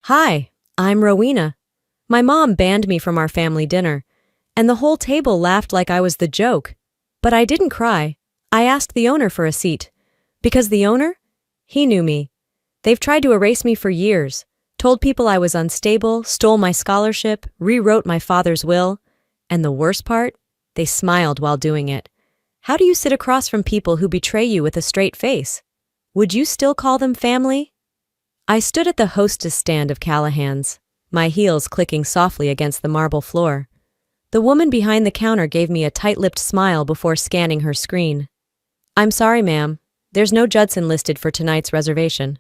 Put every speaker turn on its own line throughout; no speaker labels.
Hi, I'm Rowena. My mom banned me from our family dinner, and the whole table laughed like I was the joke. But I didn't cry. I asked the owner for a seat. Because the owner? He knew me. They've tried to erase me for years, told people I was unstable, stole my scholarship, rewrote my father's will. And the worst part? They smiled while doing it. How do you sit across from people who betray you with a straight face? Would you still call them family? I stood at the hostess stand of Callahan's, my heels clicking softly against the marble floor. The woman behind the counter gave me a tight-lipped smile before scanning her screen. "I'm sorry, ma'am. There's no Judson listed for tonight's reservation."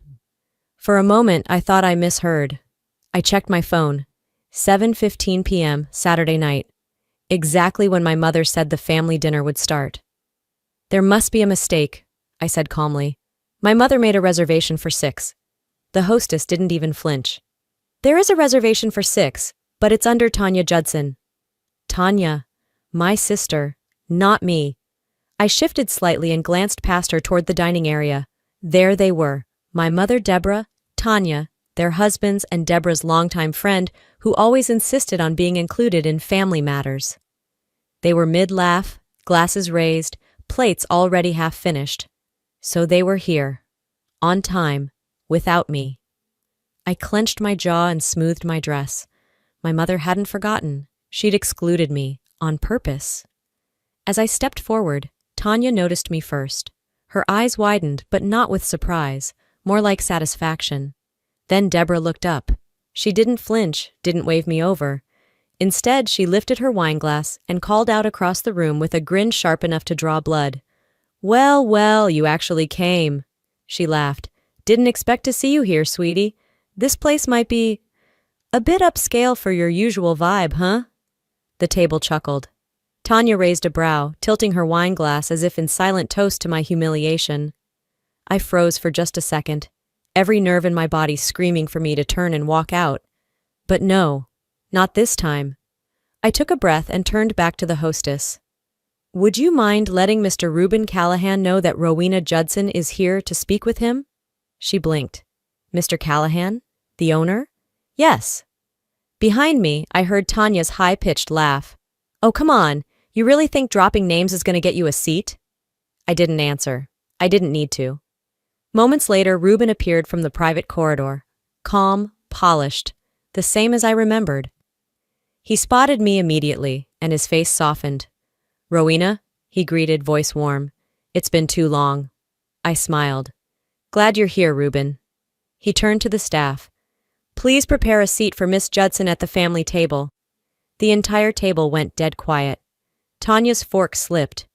For a moment, I thought I misheard. I checked my phone. 7:15 p.m. Saturday night. Exactly when my mother said the family dinner would start. "There must be a mistake," I said calmly. "My mother made a reservation for 6. The hostess didn't even flinch. "There is a reservation for 6, but it's under Tanya Judson." Tanya, my sister, not me. I shifted slightly and glanced past her toward the dining area. There they were, my mother Deborah, Tanya, their husbands, and Deborah's longtime friend who always insisted on being included in family matters. They were mid-laugh, glasses raised, plates already half finished. So they were here, on time, without me. I clenched my jaw and smoothed my dress. My mother hadn't forgotten. She'd excluded me, on purpose. As I stepped forward, Tanya noticed me first. Her eyes widened, but not with surprise, more like satisfaction. Then Deborah looked up. She didn't flinch, didn't wave me over. Instead, she lifted her wineglass and called out across the room with a grin sharp enough to draw blood. "Well, well, you actually came." She laughed. "Didn't expect to see you here, sweetie. This place might be a bit upscale for your usual vibe, huh?" The table chuckled. Tanya raised a brow, tilting her wineglass as if in silent toast to my humiliation. I froze for just a second, every nerve in my body screaming for me to turn and walk out. But no, not this time. I took a breath and turned back to the hostess. "Would you mind letting Mr. Reuben Callahan know that Rowena Judson is here to speak with him?" She blinked. "Mr. Callahan? The owner?" "Yes." Behind me, I heard Tanya's high-pitched laugh. "Oh, come on. You really think dropping names is going to get you a seat?" I didn't answer. I didn't need to. Moments later, Reuben appeared from the private corridor. Calm, polished, the same as I remembered. He spotted me immediately, and his face softened. "Rowena," he greeted, voice warm. "It's been too long." I smiled. "Glad you're here, Reuben." He turned to the staff. "Please prepare a seat for Miss Judson at the family table." The entire table went dead quiet. Tanya's fork slipped.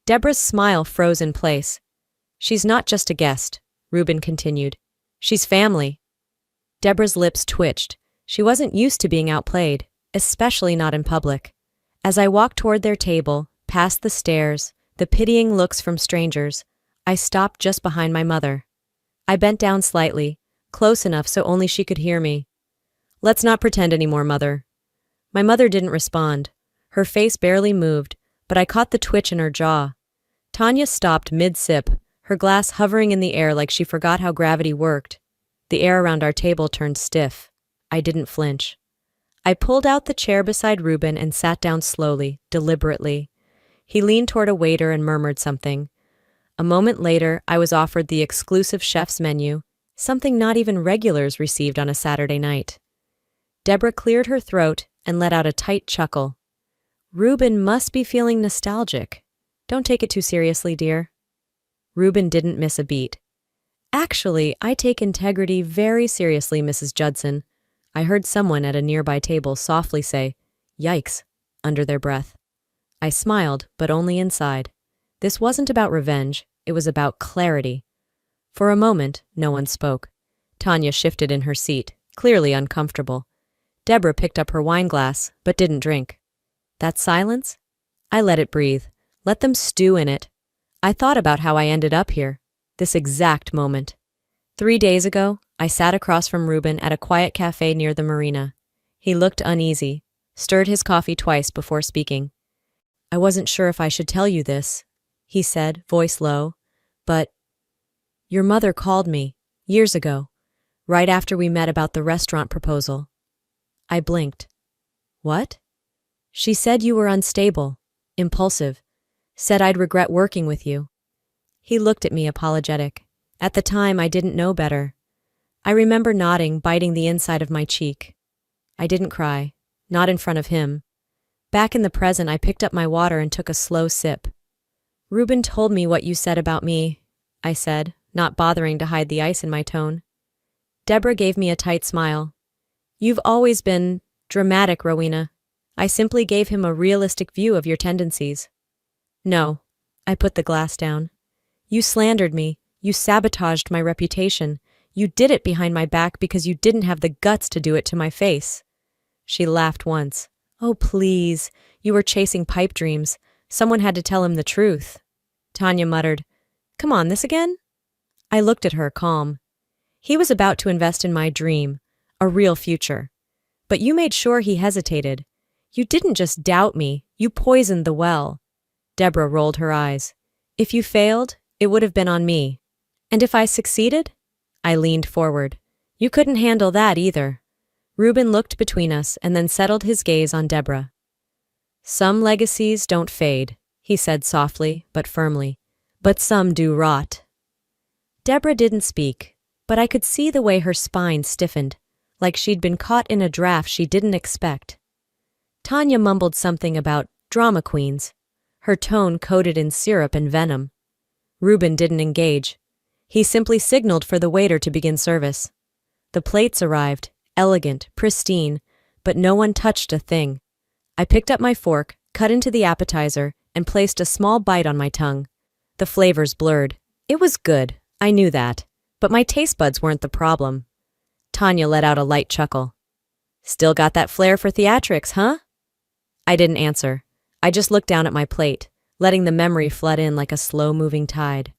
Deborah's smile froze in place. "She's not just a guest," Reuben continued. "She's family." Deborah's lips twitched. She wasn't used to being outplayed, especially not in public. As I walked toward their table, past the stares, the pitying looks from strangers, I stopped just behind my mother. I bent down slightly, close enough so only she could hear me. "Let's not pretend anymore, Mother." My mother didn't respond. Her face barely moved, but I caught the twitch in her jaw. Tanya stopped mid-sip, her glass hovering in the air like she forgot how gravity worked. The air around our table turned stiff. I didn't flinch. I pulled out the chair beside Reuben and sat down slowly, deliberately. He leaned toward a waiter and murmured something. A moment later, I was offered the exclusive chef's menu, something not even regulars received on a Saturday night. Deborah cleared her throat and let out a tight chuckle. "Reuben must be feeling nostalgic. Don't take it too seriously, dear." Reuben didn't miss a beat. "Actually, I take integrity very seriously, Mrs. Judson." I heard someone at a nearby table softly say, "Yikes," under their breath. I smiled, but only inside. This wasn't about revenge, it was about clarity. For a moment, no one spoke. Tanya shifted in her seat, clearly uncomfortable. Deborah picked up her wineglass, but didn't drink. That silence? I let it breathe. Let them stew in it. I thought about how I ended up here, this exact moment. 3 days ago, I sat across from Reuben at a quiet cafe near the marina. He looked uneasy, stirred his coffee twice before speaking. "I wasn't sure if I should tell you this," he said, voice low, "but your mother called me, years ago. right after we met about the restaurant proposal. I blinked. What? She said you were unstable, impulsive, said I'd regret working with you. He looked at me apologetic. At the time, I didn't know better. I remember nodding, biting the inside of my cheek. I didn't cry, not in front of him. Back in the present, I picked up my water and took a slow sip. Reuben told me what you said about me, I said, not bothering to hide the ice in my tone. Deborah gave me a tight smile. You've always been dramatic, Rowena. I simply gave him a realistic view of your tendencies. No, I put the glass down. You slandered me. You sabotaged my reputation. You did it behind my back because you didn't have the guts to do it to my face. She laughed once. Oh, please. You were chasing pipe dreams. Someone had to tell him the truth. Tanya muttered, Come on, this again? I looked at her, calm. He was about to invest in my dream, a real future. But you made sure he hesitated. You didn't just doubt me, you poisoned the well. Deborah rolled her eyes. If you failed, it would have been on me. And if I succeeded? I leaned forward. You couldn't handle that either. Reuben looked between us and then settled his gaze on Deborah. Some legacies don't fade, he said softly but firmly, but some do rot. Deborah didn't speak, but I could see the way her spine stiffened, like she'd been caught in a draft she didn't expect. Tanya mumbled something about drama queens, her tone coated in syrup and venom. Reuben didn't engage. He simply signaled for the waiter to begin service. The plates arrived, elegant, pristine, but no one touched a thing. I picked up my fork, cut into the appetizer, and placed a small bite on my tongue. The flavors blurred. It was good, I knew that, but my taste buds weren't the problem. Tanya let out a light chuckle. Still got that flair for theatrics, huh? I didn't answer. I just looked down at my plate, letting the memory flood in like a slow-moving tide.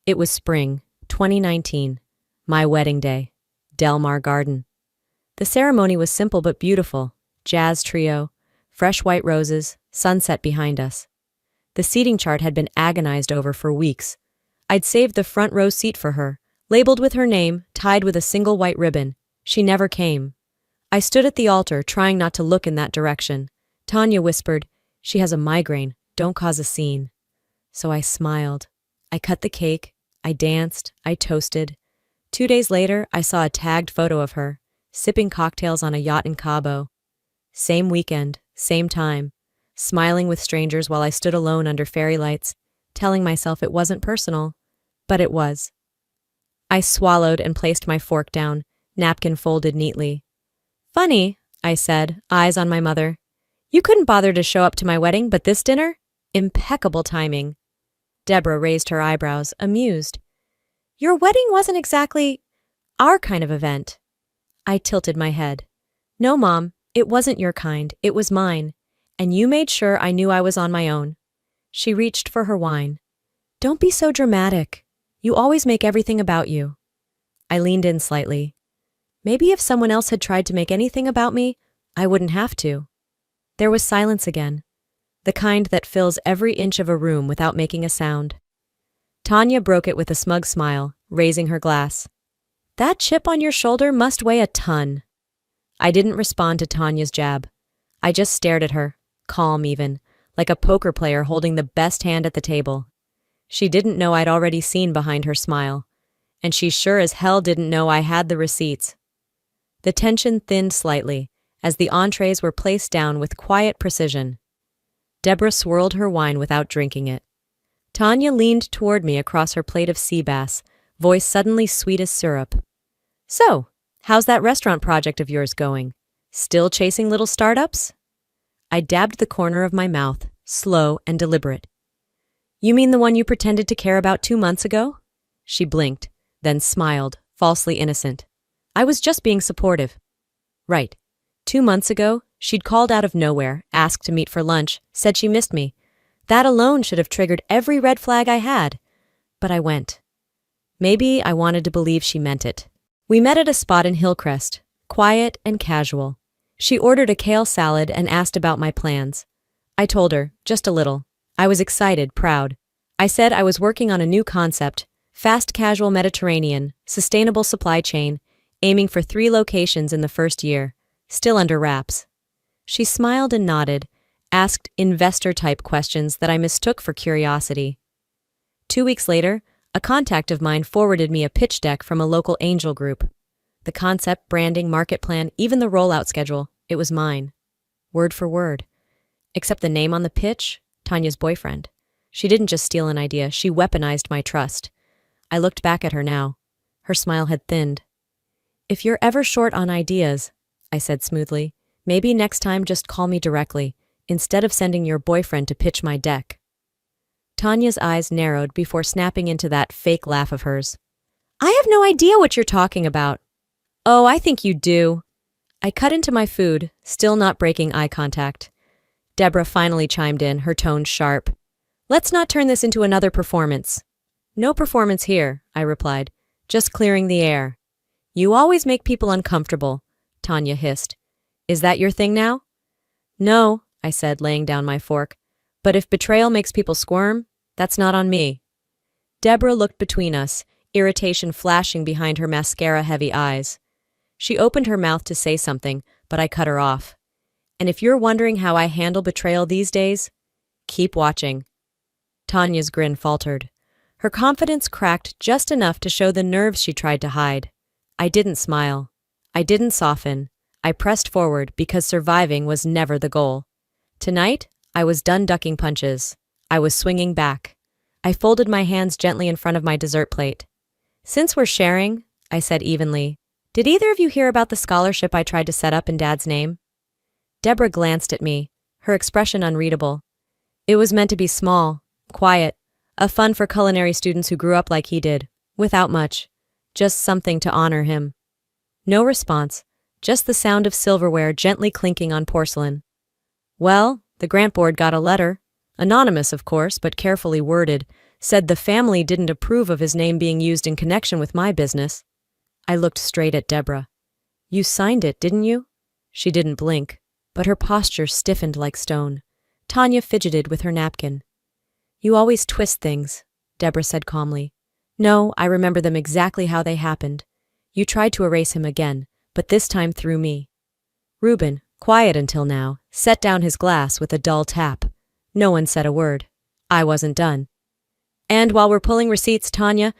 It was spring, 2019, my wedding day, Delmar Garden. The ceremony was simple but beautiful. Jazz trio, fresh white roses, sunset behind us. The seating chart had been agonized over for weeks. I'd saved the front row seat for her, labeled with her name, tied with a single white ribbon. She never came. I stood at the altar, trying not to look in that direction. Tanya whispered, She has a migraine, don't cause a scene. So I smiled. I cut the cake, I danced, I toasted. 2 days later, I saw a tagged photo of her, sipping cocktails on a yacht in Cabo. Same weekend, same time, smiling with strangers while I stood alone under fairy lights, telling myself it wasn't personal, but it was. I swallowed and placed my fork down, napkin folded neatly. Funny, I said, eyes on my mother. You couldn't bother to show up to my wedding, but this dinner? Impeccable timing. Deborah raised her eyebrows, amused. Your wedding wasn't exactly our kind of event. I tilted my head. No, Mom, it wasn't your kind, it was mine. And you made sure I knew I was on my own. She reached for her wine. Don't be so dramatic. You always make everything about you. I leaned in slightly. Maybe if someone else had tried to make anything about me, I wouldn't have to. There was silence again, the kind that fills every inch of a room without making a sound. Tanya broke it with a smug smile, raising her glass. That chip on your shoulder must weigh a ton. I didn't respond to Tanya's jab. I just stared at her, calm even, like a poker player holding the best hand at the table. She didn't know I'd already seen behind her smile, and she sure as hell didn't know I had the receipts. The tension thinned slightly as the entrees were placed down with quiet precision. Deborah swirled her wine without drinking it. Tanya leaned toward me across her plate of sea bass, voice suddenly sweet as syrup. So, how's that restaurant project of yours going? Still chasing little startups? I dabbed the corner of my mouth, slow and deliberate. You mean the one you pretended to care about 2 months ago? She blinked, then smiled, falsely innocent. I was just being supportive. Right. 2 months ago, she'd called out of nowhere, asked to meet for lunch, said she missed me. That alone should have triggered every red flag I had. But I went. Maybe I wanted to believe she meant it. We met at a spot in Hillcrest, quiet and casual. She ordered a kale salad and asked about my plans. I told her, just a little. I was excited, proud. I said I was working on a new concept, fast casual Mediterranean, sustainable supply chain, aiming for 3 locations in the first year, still under wraps. She smiled and nodded, asked investor-type questions that I mistook for curiosity. 2 weeks later, a contact of mine forwarded me a pitch deck from a local angel group. The concept, branding, market plan, even the rollout schedule, it was mine. Word for word. Except the name on the pitch, Tanya's boyfriend. She didn't just steal an idea, she weaponized my trust. I looked back at her now. Her smile had thinned. "If you're ever short on ideas," I said smoothly, "maybe next time just call me directly, instead of sending your boyfriend to pitch my deck." Tanya's eyes narrowed before snapping into that fake laugh of hers. "I have no idea what you're talking about." "Oh, I think you do." I cut into my food, still not breaking eye contact. Deborah finally chimed in, her tone sharp. "Let's not turn this into another performance." "No performance here," I replied, "just clearing the air." "You always make people uncomfortable," Tanya hissed. "Is that your thing now?" "No," I said, laying down my fork. "But if betrayal makes people squirm, that's not on me." Deborah looked between us, irritation flashing behind her mascara-heavy eyes. She opened her mouth to say something, but I cut her off. "And if you're wondering how I handle betrayal these days, keep watching." Tanya's grin faltered. Her confidence cracked just enough to show the nerves she tried to hide. I didn't smile. I didn't soften. I pressed forward because surviving was never the goal. Tonight, I was done ducking punches. I was swinging back. I folded my hands gently in front of my dessert plate. "Since we're sharing," I said evenly, "did either of you hear about the scholarship I tried to set up in Dad's name?" Deborah glanced at me, her expression unreadable. "It was meant to be small, quiet, a fun for culinary students who grew up like he did, without much. Just something to honor him." No response, just the sound of silverware gently clinking on porcelain. "Well, the grant board got a letter. Anonymous, of course, but carefully worded, said the family didn't approve of his name being used in connection with my business." I looked straight at Deborah. "You signed it, didn't you?" She didn't blink, but her posture stiffened like stone. Tanya fidgeted with her napkin. "You always twist things," Deborah said calmly. "No, I remember them exactly how they happened. You tried to erase him again, but this time through me." Reuben, quiet until now, set down his glass with a dull tap. No one said a word. I wasn't done. "And while we're pulling receipts, Tanya,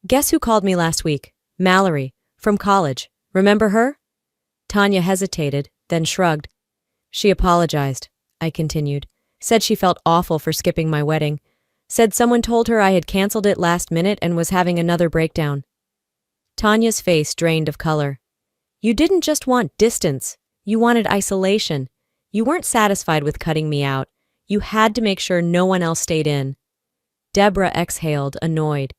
guess who called me last week? Mallory, from college. Remember her?" Tanya hesitated, then shrugged. "She apologized," I continued. "Said she felt awful for skipping my wedding. Said someone told her I had canceled it last minute and was having another breakdown." Tanya's face drained of color. "You didn't just want distance. You wanted isolation. You weren't satisfied with cutting me out. You had to make sure no one else stayed in." Deborah exhaled, annoyed.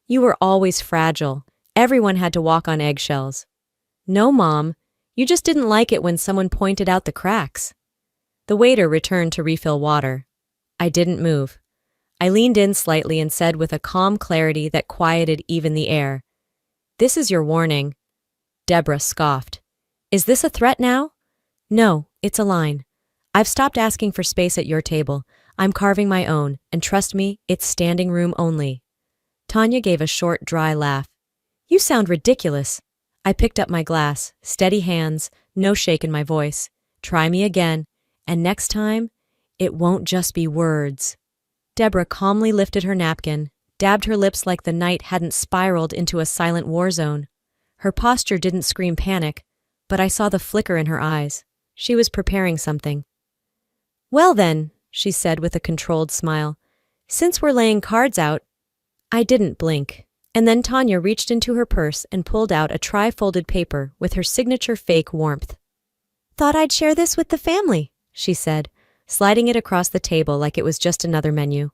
"You were always fragile. Everyone had to walk on eggshells." "No, Mom. You just didn't like it when someone pointed out the cracks." The waiter returned to refill water. I didn't move. I leaned in slightly and said with a calm clarity that quieted even the air, "This is your warning." Deborah scoffed. "Is this a threat now?" "No, it's a line. I've stopped asking for space at your table. I'm carving my own, and trust me, it's standing room only." Tanya gave a short, dry laugh. "You sound ridiculous." I picked up my glass, steady hands, no shake in my voice. "Try me again, and next time, it won't just be words." Deborah calmly lifted her napkin, dabbed her lips like the night hadn't spiraled into a silent war zone. Her posture didn't scream panic, but I saw the flicker in her eyes. She was preparing something. "Well then," she said with a controlled smile, "since we're laying cards out—" I didn't blink, and then Tanya reached into her purse and pulled out a tri-folded paper with her signature fake warmth. "Thought I'd share this with the family," she said, sliding it across the table like it was just another menu.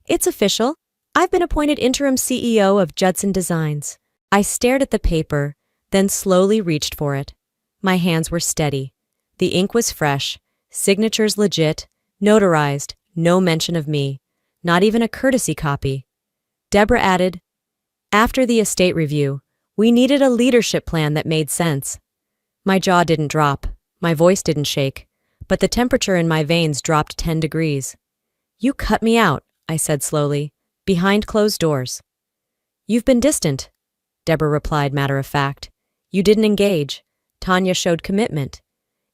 "It's official. I've been appointed interim CEO of Judson Designs." I stared at the paper, then slowly reached for it. My hands were steady. The ink was fresh, signatures legit, notarized, no mention of me, not even a courtesy copy. Deborah added, "After the estate review, we needed a leadership plan that made sense." My jaw didn't drop, my voice didn't shake, but the temperature in my veins dropped 10 degrees. "You cut me out," I said slowly, "behind closed doors." "You've been distant," Deborah replied matter of fact. You didn't engage. Tanya showed commitment.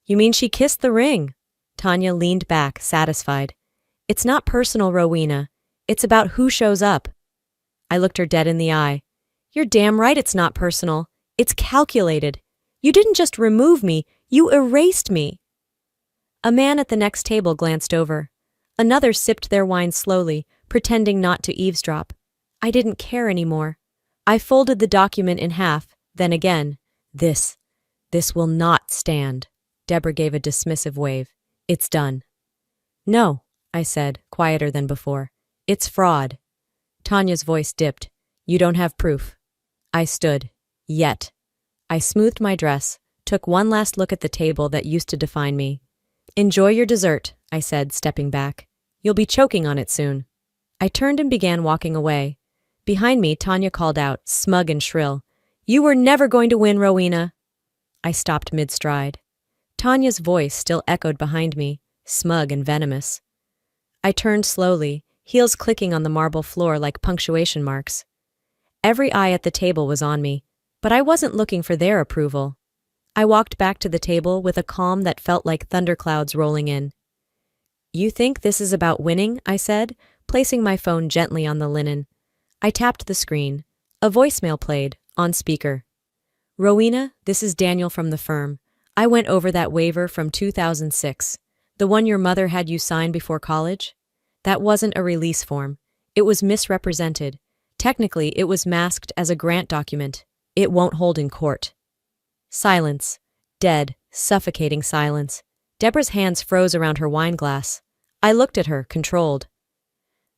You mean she kissed the ring? Tanya leaned back, satisfied. It's not personal, Rowena. It's about who shows up. I looked her dead in the eye. You're damn right it's not personal. It's calculated. You didn't just remove me, you erased me. A man at the next table glanced over. Another sipped their wine slowly, pretending not to eavesdrop. I didn't care anymore. I folded the document in half, then again. This will not stand. Deborah gave a dismissive wave. It's done. No, I said, quieter than before. It's fraud. Tanya's voice dipped. You don't have proof. I stood. Yet. I smoothed my dress, took one last look at the table that used to define me. Enjoy your dessert, I said, stepping back. You'll be choking on it soon. I turned and began walking away. Behind me, Tanya called out, smug and shrill. You were never going to win, Rowena. I stopped mid-stride. Tanya's voice still echoed behind me, smug and venomous. I turned slowly, heels clicking on the marble floor like punctuation marks. Every eye at the table was on me, but I wasn't looking for their approval. I walked back to the table with a calm that felt like thunderclouds rolling in. You think this is about winning? I said, placing my phone gently on the linen. I tapped the screen. A voicemail played, on speaker. Rowena, this is Daniel from the firm. I went over that waiver from 2006, the one your mother had you sign before college. That wasn't a release form. It was misrepresented. Technically, it was masked as a grant document. It won't hold in court. Silence. Dead, suffocating silence. Deborah's hands froze around her wine glass. I looked at her, controlled.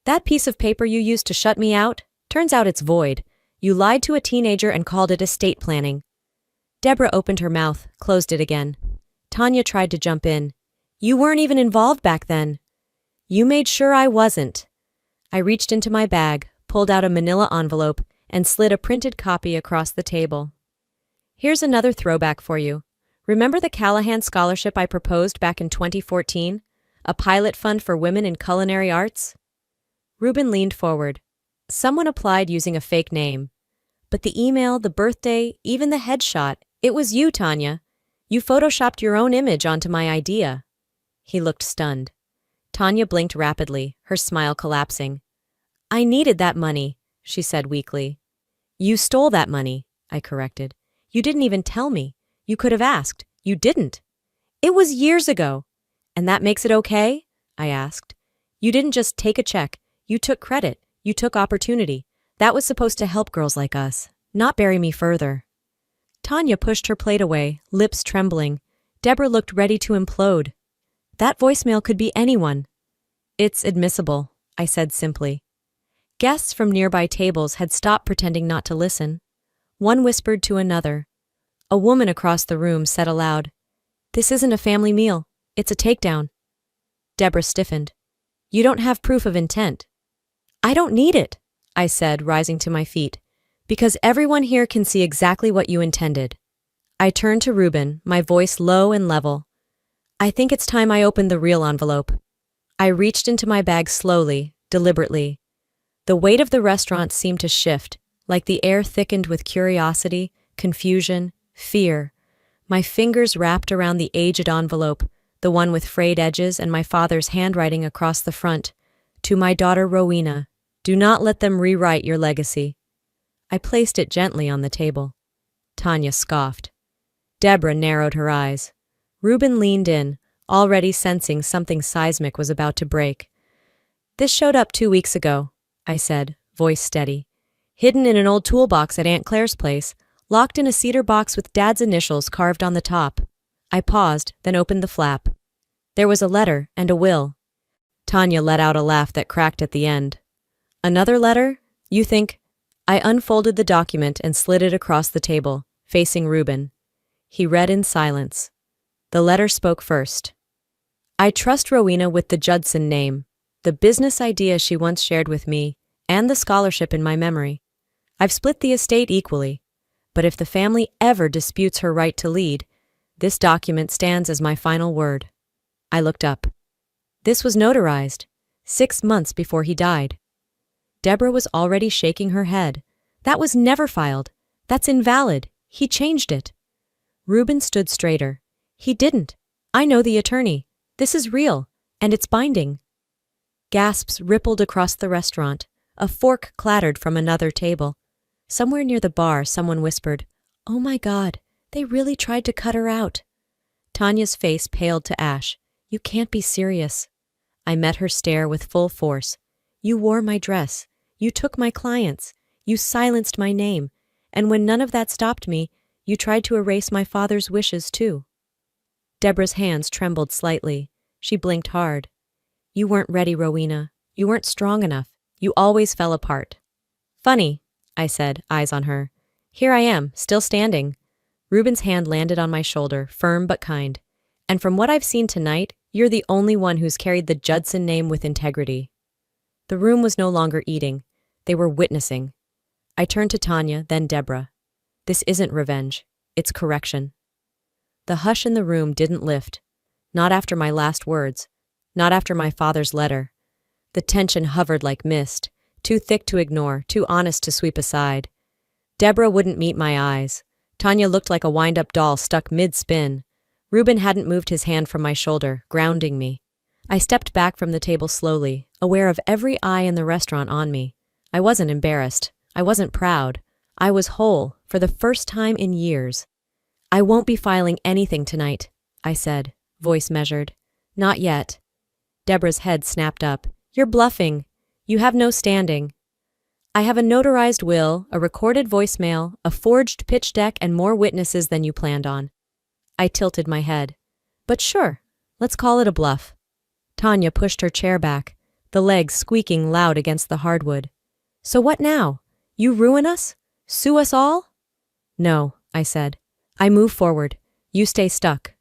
That piece of paper you used to shut me out? Turns out it's void. You lied to a teenager and called it estate planning. Deborah opened her mouth, closed it again. Tanya tried to jump in. You weren't even involved back then. You made sure I wasn't. I reached into my bag, pulled out a manila envelope, and slid a printed copy across the table. Here's another throwback for you. Remember the Callahan Scholarship I proposed back in 2014? A pilot fund for women in culinary arts? Reuben leaned forward. Someone applied using a fake name. But the email, the birthday, even the headshot, it was you, Tanya. You photoshopped your own image onto my idea. He looked stunned. Tanya blinked rapidly, her smile collapsing. I needed that money, she said weakly. You stole that money, I corrected. You didn't even tell me. You could have asked. You didn't. It was years ago. And that makes it okay? I asked. You didn't just take a check. You took credit. You took opportunity. That was supposed to help girls like us, not bury me further. Tanya pushed her plate away, lips trembling. Deborah looked ready to implode. That voicemail could be anyone. It's admissible, I said simply. Guests from nearby tables had stopped pretending not to listen. One whispered to another. A woman across the room said aloud, This isn't a family meal. It's a takedown. Deborah stiffened. You don't have proof of intent. I don't need it, I said, rising to my feet, because everyone here can see exactly what you intended. I turned to Reuben, my voice low and level. I think it's time I opened the real envelope. I reached into my bag slowly, deliberately. The weight of the restaurant seemed to shift, like the air thickened with curiosity, confusion, fear. My fingers wrapped around the aged envelope, the one with frayed edges and my father's handwriting across the front. To my daughter Rowena, do not let them rewrite your legacy. I placed it gently on the table. Tanya scoffed. Deborah narrowed her eyes. Reuben leaned in, already sensing something seismic was about to break. This showed up 2 weeks ago, I said, voice steady. Hidden in an old toolbox at Aunt Claire's place, locked in a cedar box with Dad's initials carved on the top. I paused, then opened the flap. There was a letter and a will. Tanya let out a laugh that cracked at the end. Another letter? You think? I unfolded the document and slid it across the table, facing Reuben. He read in silence. The letter spoke first. I trust Rowena with the Judson name, the business idea she once shared with me, and the scholarship in my memory. I've split the estate equally, but if the family ever disputes her right to lead, this document stands as my final word. I looked up. This was notarized, 6 months before he died. Deborah was already shaking her head. That was never filed. That's invalid. He changed it. Reuben stood straighter. He didn't. I know the attorney. This is real, and it's binding. Gasps rippled across the restaurant. A fork clattered from another table. Somewhere near the bar, someone whispered, "Oh my God, they really tried to cut her out." Tanya's face paled to ash. "You can't be serious." I met her stare with full force. "You wore my dress. You took my clients. You silenced my name. And when none of that stopped me, you tried to erase my father's wishes too." Deborah's hands trembled slightly. She blinked hard. "You weren't ready, Rowena. You weren't strong enough. You always fell apart." "Funny," I said, eyes on her. "Here I am, still standing." Reuben's hand landed on my shoulder, firm but kind. "And from what I've seen tonight, you're the only one who's carried the Judson name with integrity." The room was no longer eating. They were witnessing. I turned to Tanya, then Deborah. "This isn't revenge. It's correction." The hush in the room didn't lift. Not after my last words. Not after my father's letter. The tension hovered like mist, too thick to ignore, too honest to sweep aside. Deborah wouldn't meet my eyes. Tanya looked like a wind-up doll stuck mid-spin. Reuben hadn't moved his hand from my shoulder, grounding me. I stepped back from the table slowly, aware of every eye in the restaurant on me. I wasn't embarrassed. I wasn't proud. I was whole, for the first time in years. "I won't be filing anything tonight," I said, voice measured. "Not yet." Deborah's head snapped up. "You're bluffing. You have no standing." "I have a notarized will, a recorded voicemail, a forged pitch deck, and more witnesses than you planned on." I tilted my head. "But sure, let's call it a bluff." Tanya pushed her chair back, the legs squeaking loud against the hardwood. "So what now? You ruin us? Sue us all?" "No," I said. "I move forward. You stay stuck."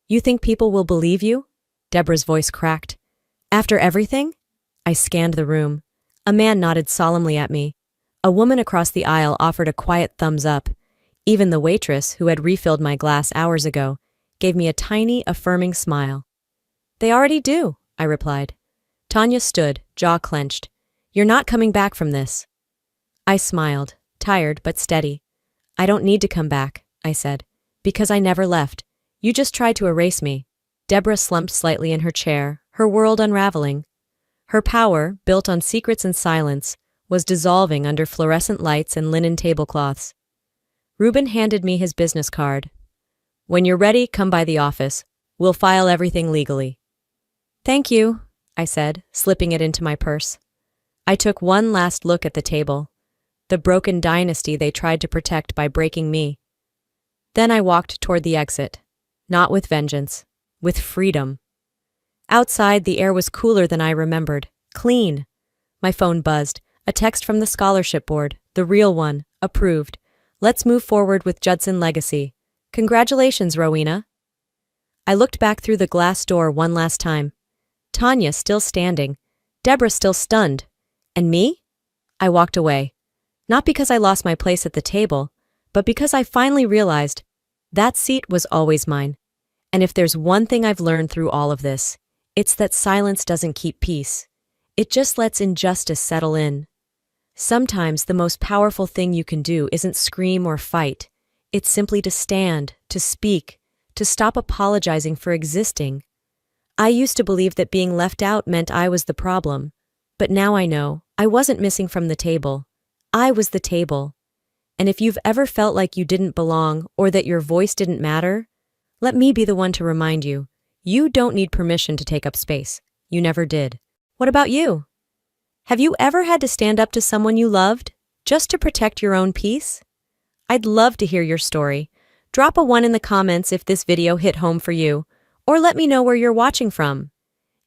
"You think people will believe you?" Deborah's voice cracked. "After everything?" I scanned the room. A man nodded solemnly at me. A woman across the aisle offered a quiet thumbs up. Even the waitress, who had refilled my glass hours ago, gave me a tiny, affirming smile. "They already do," I replied. Tanya stood, jaw clenched. "You're not coming back from this." I smiled, tired but steady. "I don't need to come back," I said, "because I never left. You just tried to erase me." Deborah slumped slightly in her chair, her world unraveling. Her power, built on secrets and silence, was dissolving under fluorescent lights and linen tablecloths. Reuben handed me his business card. "When you're ready, come by the office. We'll file everything legally." "Thank you," I said, slipping it into my purse. I took one last look at the table, the broken dynasty they tried to protect by breaking me. Then I walked toward the exit, not with vengeance, with freedom. Outside, the air was cooler than I remembered, clean. My phone buzzed, a text from the scholarship board, the real one, approved. "Let's move forward with Judson Legacy. Congratulations, Rowena." I looked back through the glass door one last time. Tanya still standing, Deborah still stunned. And me? I walked away. Not because I lost my place at the table, but because I finally realized that seat was always mine. And if there's one thing I've learned through all of this, it's that silence doesn't keep peace. It just lets injustice settle in. Sometimes the most powerful thing you can do isn't scream or fight. It's simply to stand, to speak, to stop apologizing for existing. I used to believe that being left out meant I was the problem. But now I know I wasn't missing from the table. I was the table. And if you've ever felt like you didn't belong or that your voice didn't matter, let me be the one to remind you, you don't need permission to take up space. You never did. What about you? Have you ever had to stand up to someone you loved, just to protect your own peace? I'd love to hear your story. Drop a 1 in the comments if this video hit home for you, or let me know where you're watching from.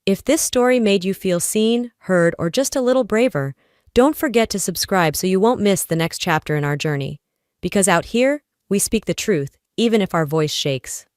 If this story made you feel seen, heard, or just a little braver, don't forget to subscribe so you won't miss the next chapter in our journey. Because out here, we speak the truth, even if our voice shakes.